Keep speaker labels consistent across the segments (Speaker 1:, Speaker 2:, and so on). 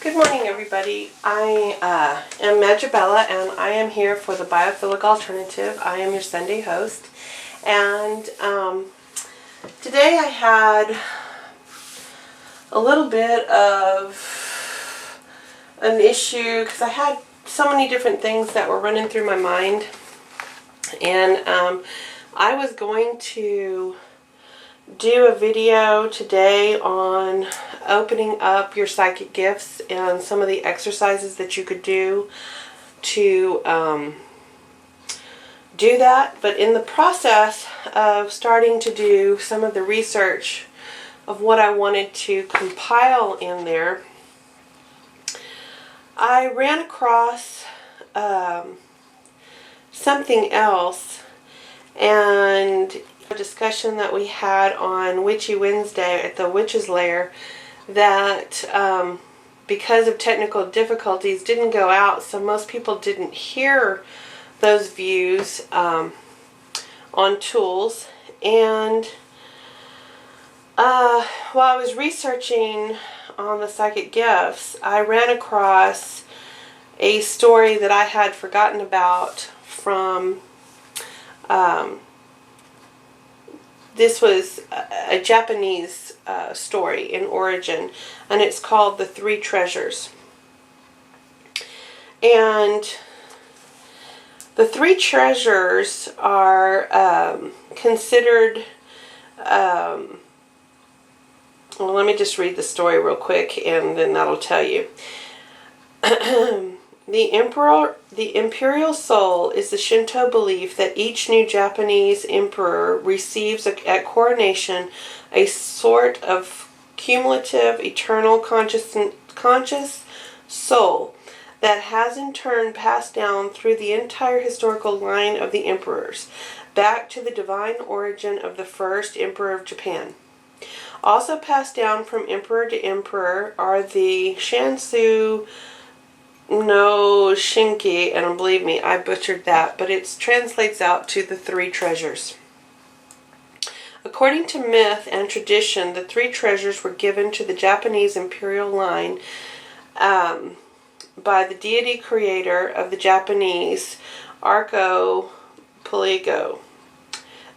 Speaker 1: Good morning, everybody. I am Magiabella, and I am here for the Biophilic Alternative. I am your Sunday host, and today I had a little bit of an issue because I had so many different things that were running through my mind, and I was going to do a video today on opening up your psychic gifts and some of the exercises that you could do to do that. But in the process of starting to do some of the research of what I wanted to compile in there, I ran across something else, and a discussion that we had on Witchy Wednesday at the Witch's Lair that because of technical difficulties didn't go out, so most people didn't hear those views on tools. And while I was researching on the psychic gifts, I ran across a story that I had forgotten about from this was a Japanese story in origin, and it's called The Three Treasures. And the three treasures are considered, well, let me just read the story real quick and then that'll tell you. The imperial soul is the Shinto belief that each new Japanese emperor receives at coronation a sort of cumulative, eternal conscious soul that has in turn passed down through the entire historical line of the emperors, back to the divine origin of the first emperor of Japan. Also passed down from emperor to emperor are the Shansu no Shinki, and believe me, I butchered that, but it translates out to the three treasures. According to myth and tradition, the three treasures were given to the Japanese imperial line by the deity creator of the Japanese, Archipelago.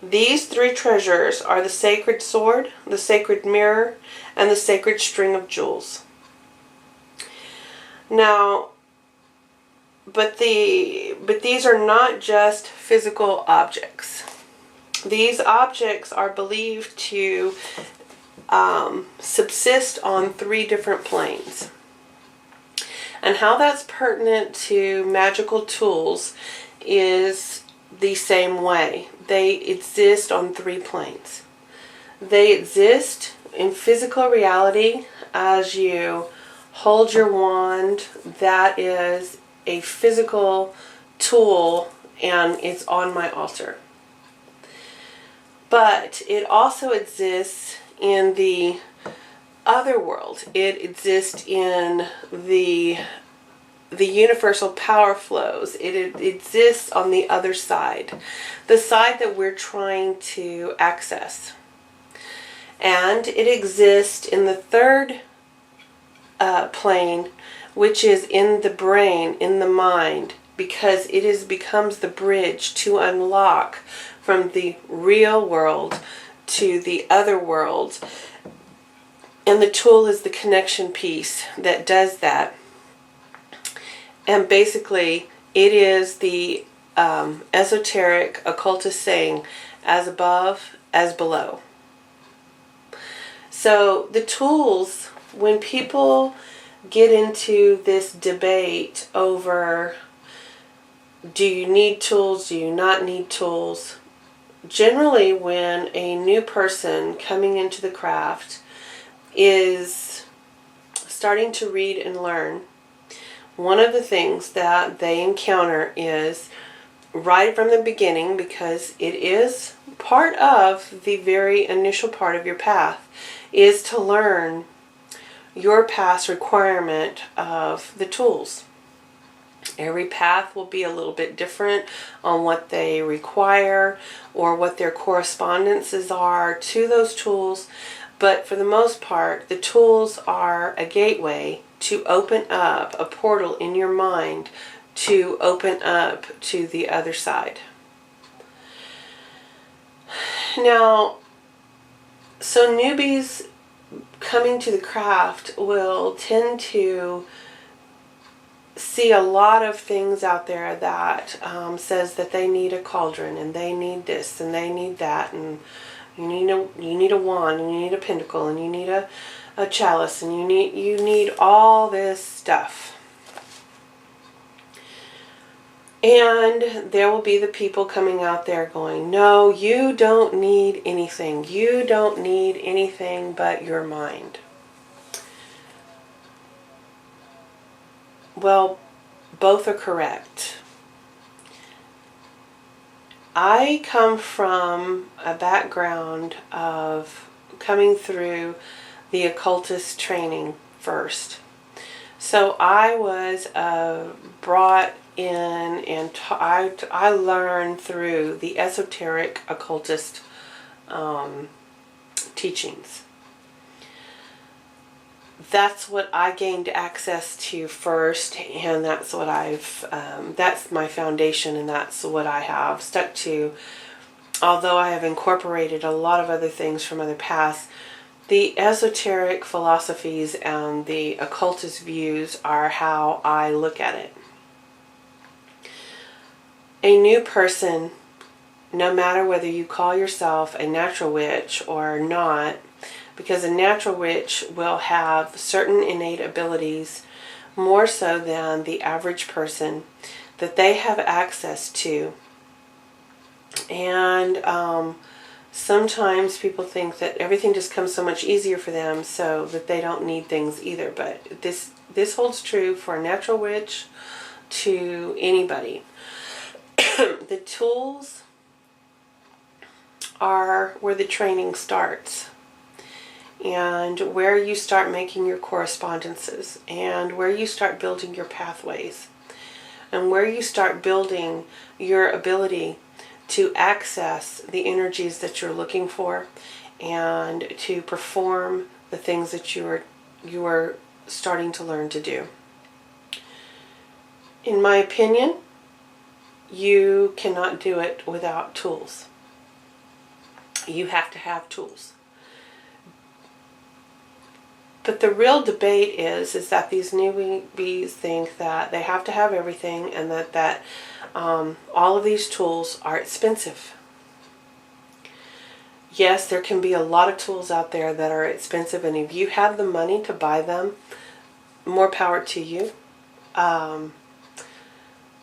Speaker 1: These three treasures are the sacred sword, the sacred mirror, and the sacred string of jewels. Now, but these are not just physical objects. These objects are believed to subsist on three different planes. And how that's pertinent to magical tools is the same way. They exist on three planes. They exist in physical reality as you hold your wand. That is a physical tool, and it's on my altar. But it also exists in the other world. It exists in the universal power flows. It exists on the other side, the side that we're trying to access. And it exists in the third plane, which is in the brain, in the mind, because it becomes the bridge to unlock from the real world to the other world. And the tool is the connection piece that does that. And basically, it is the esoteric occultist saying, as above, as below. So the tools, when people get into this debate over do you need tools, do you not need tools, generally when a new person coming into the craft is starting to read and learn, one of the things that they encounter is right from the beginning, because it is part of the very initial part of your path, is to learn your past requirement of the tools. Every path will be a little bit different on what they require or what their correspondences are to those tools, But for the most part, the tools are a gateway to open up a portal in your mind to open up to the other side. Now, so newbies coming to the craft will tend to see a lot of things out there that says that they need a cauldron and they need this and they need that, and you need a wand and you need a pentacle and you need a chalice and you need all this stuff. And there will be the people coming out there going, no, you don't need anything. You don't need anything but your mind. Well, both are correct. I come from a background of coming through the occultist training first. So I was brought in and I learned through the esoteric occultist teachings. That's what I gained access to first, and that's what that's my foundation, and that's what I have stuck to. Although I have incorporated a lot of other things from other paths, the esoteric philosophies and the occultist views are how I look at it. A new person, no matter whether you call yourself a natural witch or not, because a natural witch will have certain innate abilities more so than the average person that they have access to. And sometimes people think that everything just comes so much easier for them so that they don't need things either. But this holds true for a natural witch to anybody. The tools are where the training starts, and where you start making your correspondences, and where you start building your pathways, and where you start building your ability to access the energies that you're looking for and to perform the things that you are starting to learn to do. In my opinion, you cannot do it without tools. You have to have tools. But the real debate is that these newbies think that they have to have everything, and that all of these tools are expensive. Yes, there can be a lot of tools out there that are expensive, and if you have the money to buy them, more power to you.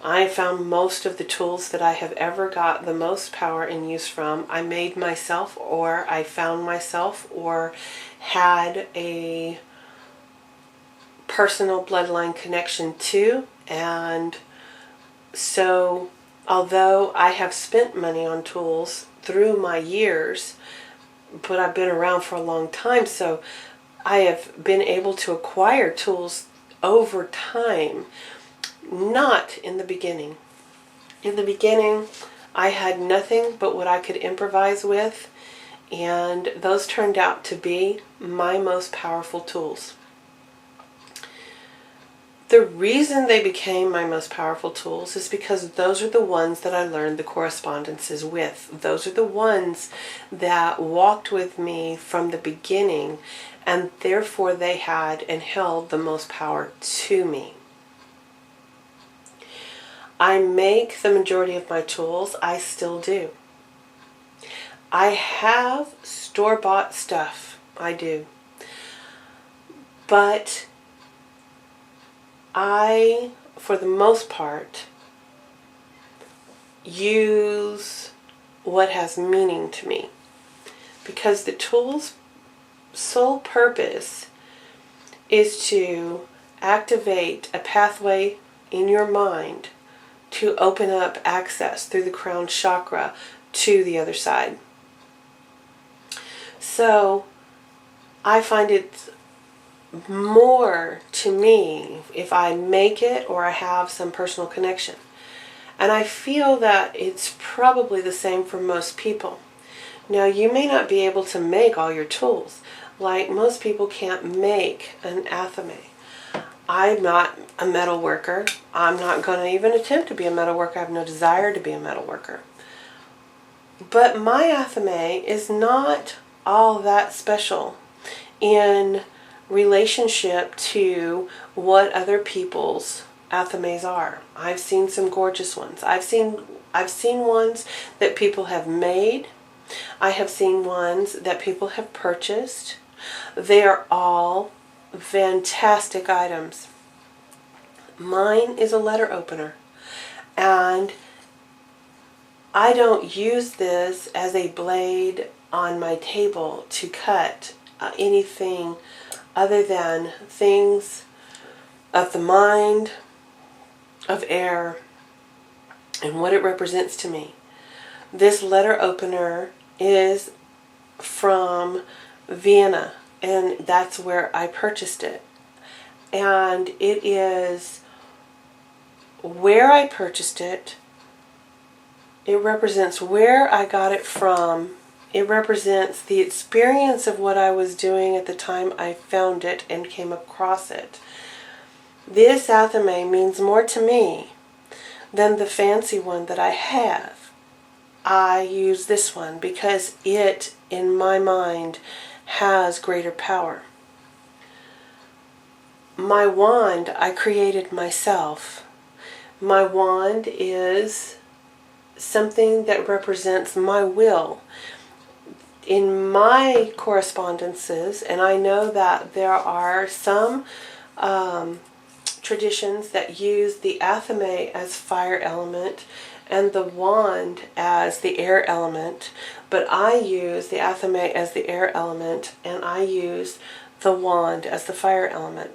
Speaker 1: I found most of the tools that I have ever got the most power and use from, I made myself, or I found myself, or had a personal bloodline connection to. And so, although I have spent money on tools through my years, but I've been around for a long time, so I have been able to acquire tools over time. Not in the beginning. In the beginning, I had nothing but what I could improvise with, and those turned out to be my most powerful tools. The reason they became my most powerful tools is because those are the ones that I learned the correspondences with. Those are the ones that walked with me from the beginning, and therefore they had and held the most power to me. I make the majority of my tools. I still do. I have store-bought stuff. I do. But I, for the most part, use what has meaning to me. Because the tool's sole purpose is to activate a pathway in your mind to open up access through the crown chakra to the other side. So I find it more to me if I make it or I have some personal connection. And I feel that it's probably the same for most people. Now, you may not be able to make all your tools. Like most people can't make an athame. I'm not a metal worker. I'm not going to even attempt to be a metal worker. I have no desire to be a metal worker. But my athame is not all that special in relationship to what other people's athames are. I've seen some gorgeous ones. I've seen ones that people have made. I have seen ones that people have purchased. They are all fantastic items. Mine is a letter opener, and I don't use this as a blade on my table to cut anything other than things of the mind, of air, and what it represents to me. This letter opener is from Vienna, and that's where I purchased it. And it is where I purchased it. It represents where I got it from. It represents the experience of what I was doing at the time I found it and came across it. This athame means more to me than the fancy one that I have. I use this one because it, in my mind, has greater power. My wand I created myself. My wand is something that represents my will. In my correspondences, and I know that there are some traditions that use the athame as fire element and the wand as the air element, but I use the athame as the air element and I use the wand as the fire element.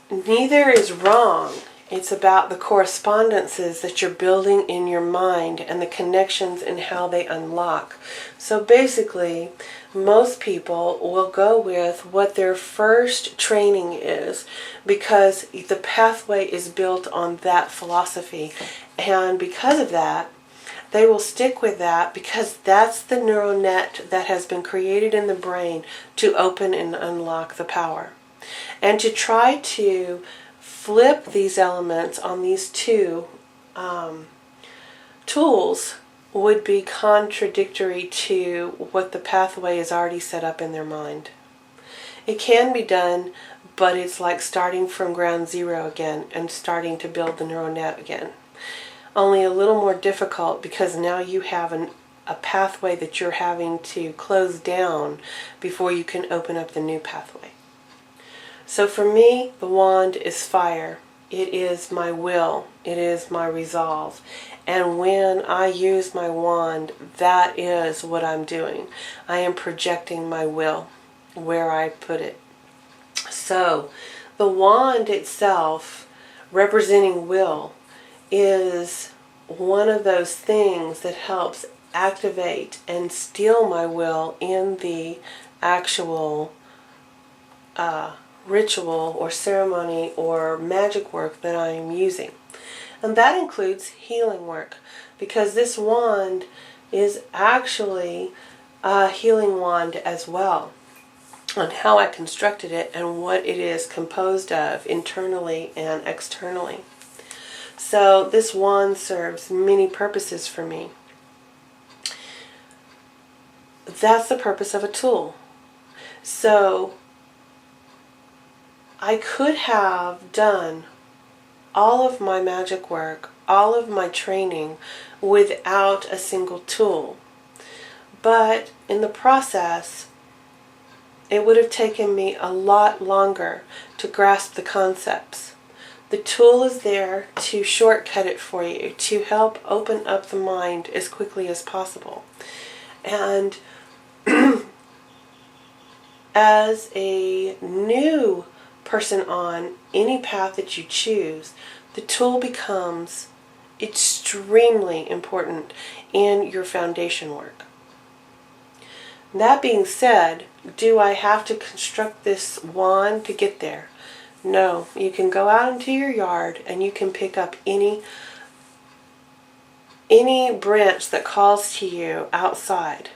Speaker 1: Neither is wrong. It's about the correspondences that you're building in your mind and the connections and how they unlock. So basically, most people will go with what their first training is because the pathway is built on that philosophy. And because of that, they will stick with that because that's the neural net that has been created in the brain to open and unlock the power. And to try to flip these elements on these two tools would be contradictory to what the pathway is already set up in their mind. It can be done, but it's like starting from ground zero again and starting to build the neural net again. Only a little more difficult because now you have a pathway that you're having to close down before you can open up the new pathway. So for me, the wand is fire. It is my will. It is my resolve. And when I use my wand, that is what I'm doing. I am projecting my will where I put it. So the wand itself, representing will, is one of those things that helps activate and steal my will in the actual ritual or ceremony or magic work that I am using. And that includes healing work, because this wand is actually a healing wand as well, on how I constructed it and what it is composed of internally and externally. So this wand serves many purposes for me. That's the purpose of a tool. So I could have done all of my magic work, all of my training without a single tool. But in the process, it would have taken me a lot longer to grasp the concepts. The tool is there to shortcut it for you, to help open up the mind as quickly as possible. And as a new person on any path that you choose, the tool becomes extremely important in your foundation work. That being said, do I have to construct this wand to get there? No, you can go out into your yard and you can pick up any branch that calls to you outside.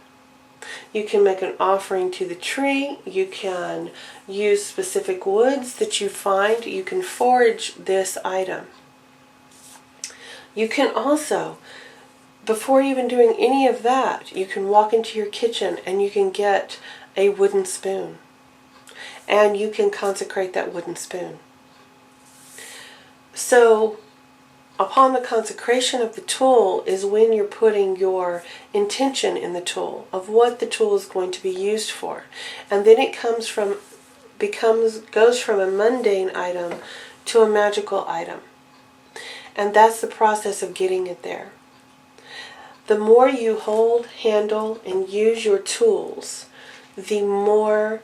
Speaker 1: You can make an offering to the tree. You can use specific woods that you find. You can forage this item. You can also, before even doing any of that, you can walk into your kitchen and you can get a wooden spoon. And you can consecrate that wooden spoon. So, upon the consecration of the tool is when you're putting your intention in the tool of what the tool is going to be used for. And then it goes from a mundane item to a magical item. And that's the process of getting it there. The more you hold, handle, and use your tools, the more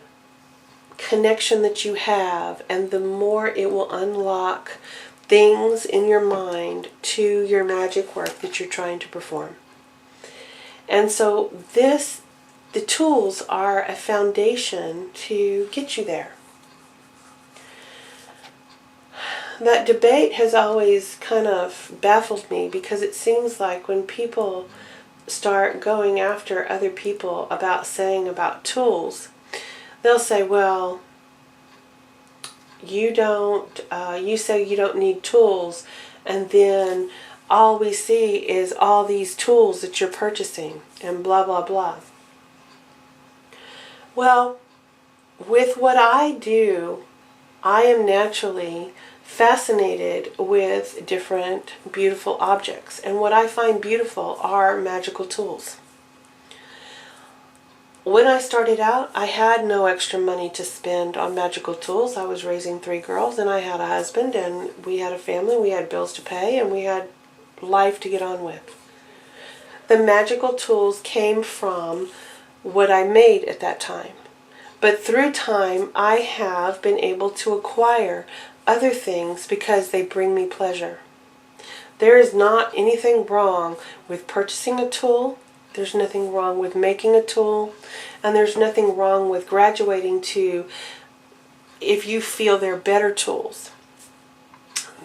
Speaker 1: connection that you have, and the more it will unlock things in your mind to your magic work that you're trying to perform. And so the tools are a foundation to get you there. That debate has always kind of baffled me, because it seems like when people start going after other people about tools, they'll say, well, you say you don't need tools, and then all we see is all these tools that you're purchasing, and blah, blah, blah. Well, with what I do, I am naturally fascinated with different beautiful objects, and what I find beautiful are magical tools. When I started out, I had no extra money to spend on magical tools. I was raising 3 girls, and I had a husband, and we had a family, we had bills to pay, and we had life to get on with. The magical tools came from what I made at that time. But through time, I have been able to acquire other things because they bring me pleasure. There is not anything wrong with purchasing a tool. There's nothing wrong with making a tool, and there's nothing wrong with graduating to, if you feel they're better tools.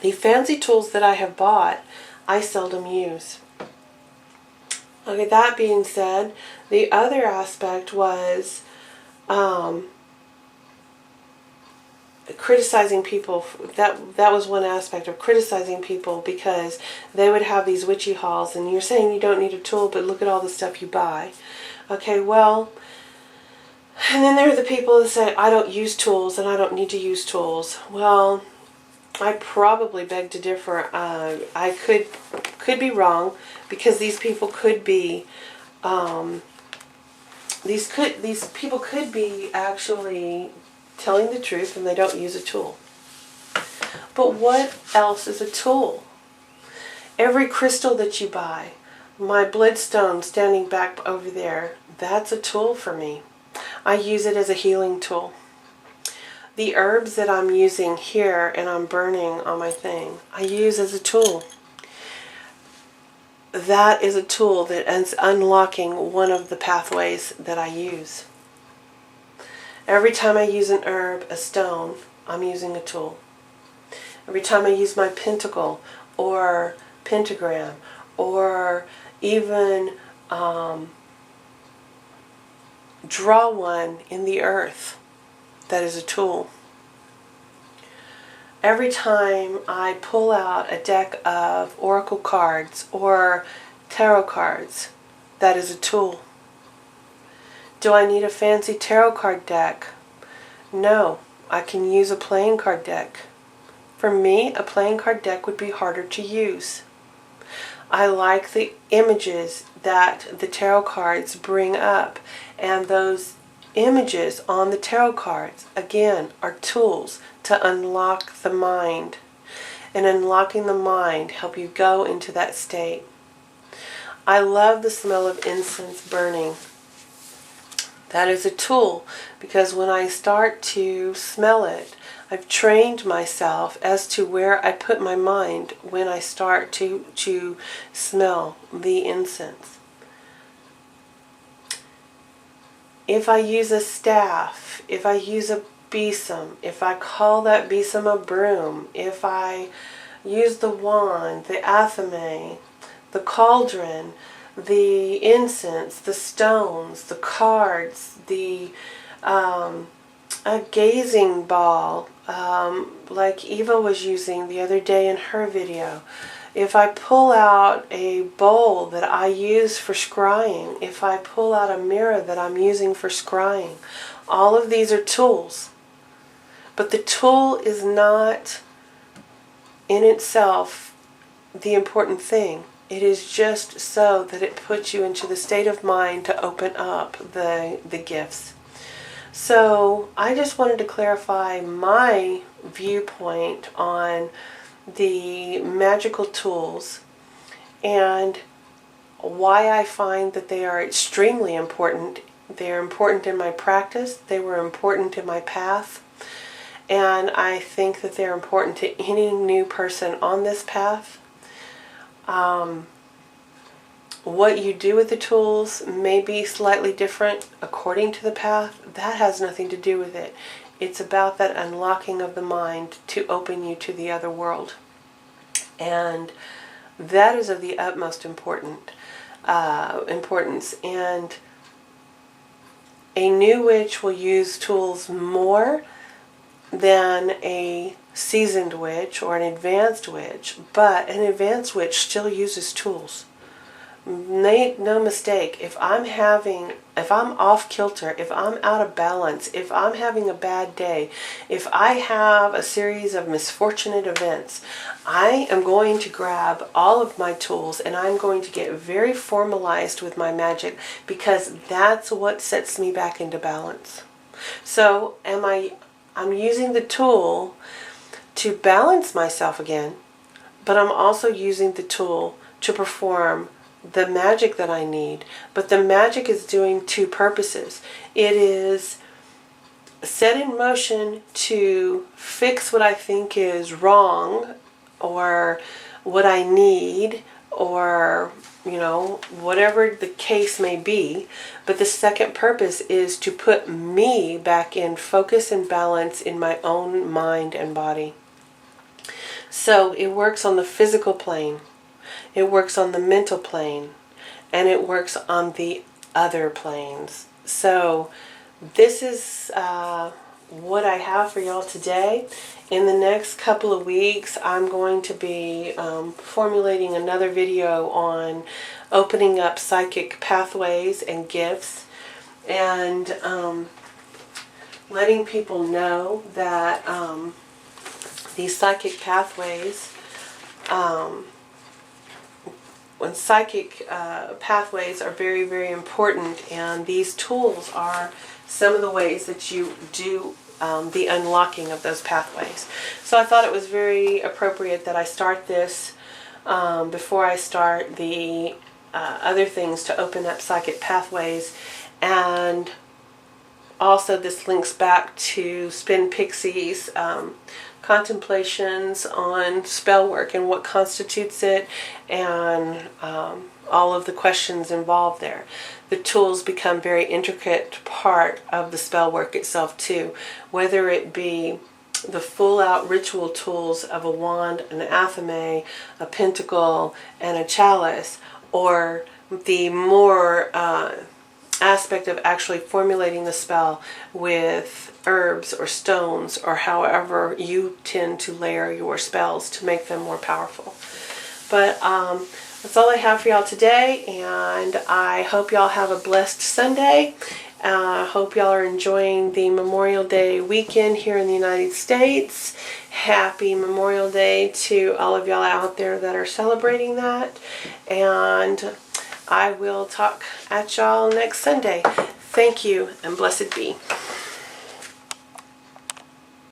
Speaker 1: The fancy tools that I have bought, I seldom use. Okay, that being said, the other aspect was criticizing people. That was one aspect of criticizing people, because they would have these witchy hauls, and you're saying you don't need a tool, but look at all the stuff you buy. Okay, well, and then there are the people that say, I don't use tools and I don't need to use tools. Well, I probably beg to differ. I could be wrong, because these people could be these people could be actually telling the truth, and they don't use a tool. But what else is a tool? Every crystal that you buy, my bloodstone standing back over there, that's a tool for me. I use it as a healing tool. The herbs that I'm using here and I'm burning on my thing, I use as a tool. That is a tool that is unlocking one of the pathways that I use. Every time I use an herb, a stone, I'm using a tool. Every time I use my pentacle or pentagram, or even draw one in the earth, that is a tool. Every time I pull out a deck of oracle cards or tarot cards, that is a tool. Do I need a fancy tarot card deck? No, I can use a playing card deck. For me, a playing card deck would be harder to use. I like the images that the tarot cards bring up, and those images on the tarot cards, again, are tools to unlock the mind. And unlocking the mind help you go into that state. I love the smell of incense burning. That is a tool, because when I start to smell it, I've trained myself as to where I put my mind when I start to smell the incense. If I use a staff, if I use a besom, if I call that besom a broom, if I use the wand, the athame, the cauldron, the incense, the stones, the cards, the a gazing ball, like Eva was using the other day in her video. If I pull out a bowl that I use for scrying, if I pull out a mirror that I'm using for scrying, all of these are tools. But the tool is not in itself the important thing. It is just so that it puts you into the state of mind to open up the gifts. So I just wanted to clarify my viewpoint on the magical tools and why I find that they are extremely important. They're important in my practice. They were important in my path. And I think that they're important to any new person on this path. What you do with the tools may be slightly different according to the path. That has nothing to do with it. It's about that unlocking of the mind to open you to the other world. And that is of the utmost importance. And a new witch will use tools more than a seasoned witch or an advanced witch, but an advanced witch still uses tools. Make no mistake, if I'm off kilter, if I'm out of balance, if I'm having a bad day, if I have a series of misfortunate events, I am going to grab all of my tools and I'm going to get very formalized with my magic, because that's what sets me back into balance. So I'm using the tool to balance myself again, but I'm also using the tool to perform the magic that I need. But the magic is doing two purposes. It is set in motion to fix what I think is wrong, or what I need, or whatever the case may be. But the second purpose is to put me back in focus and balance in my own mind and body. So it works on the physical plane, it works on the mental plane, and it works on the other planes. So this is what I have for y'all today. In the next couple of weeks, I'm going to be formulating another video on opening up psychic pathways and gifts, and letting people know that these psychic pathways, when psychic pathways are very, very important, and these tools are some of the ways that you do the unlocking of those pathways. So I thought it was very appropriate that I start this before I start the other things to open up psychic pathways. And also this links back to Spin Pixie's contemplations on spell work and what constitutes it, and all of the questions involved there. The tools become very intricate part of the spell work itself too, whether it be the full out ritual tools of a wand, an athame, a pentacle, and a chalice, or the more aspect of actually formulating the spell with herbs or stones, or however you tend to layer your spells to make them more powerful. But that's all I have for y'all today, and I hope y'all have a blessed Sunday. I hope y'all are enjoying the Memorial Day weekend here in the United States. Happy Memorial Day to all of y'all out there that are celebrating that. And I will talk at y'all next Sunday. Thank you, and blessed be.